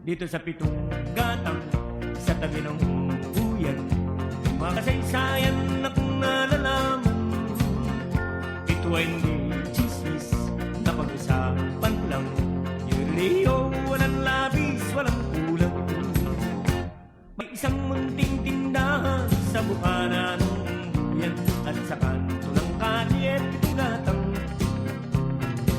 dito sa pitong gatang sa tabi ng buyan. Mga kasaysayan na kung nalalaman, ito ay hindi chismis na pag-usapan lang. Yuriyo, walang labis, walang kulang. May isang munting tindahan sa bukana ng buyan at sa kanto ng kalye pitong gatang.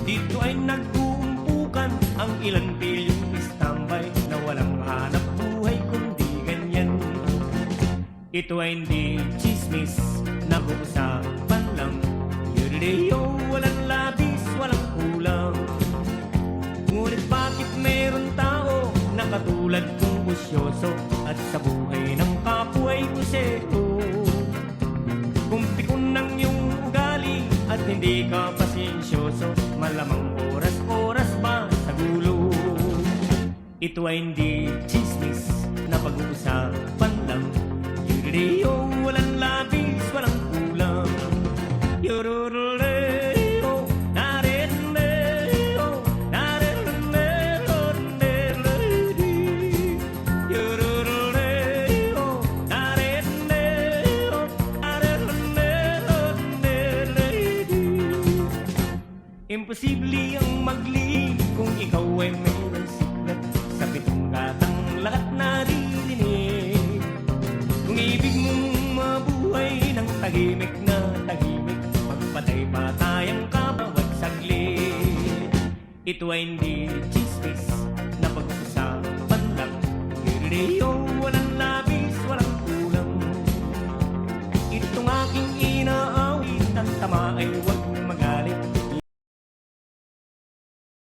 Dito ay nag-uumpukan ang ilang pilyong istambay na walang hanap buhay kundi ganyan. Ito ay hindi chismis na pag-usapan lang. Yuriyo, walang labis, walang kulang. Ngunit bakit meron tao na katulad kong busyoso at sa buhay ng kapwa ay kusero? Kung pikon ng iyong ugali at hindi ka pasensyoso, malamang oras-oras ba sa gulo? Ito ay hindi chismis na pag-uusapan lang. Yuriyo, walang labis, walang kulang. Yororoleo, nareleo, nareleo, nereledi. Yororoleo, nareleo, nareleo, nereledi. Imposible ang magli kung ikaw ay mayroong sikret sa pitong gatang lahat naririnig. Kung ibig mong mabuhay ng tahimik na tahimik, magpatay-patayang ka bawat saglit. Ito ay hindi chismis na pag-uusapan lang. Yuriyo,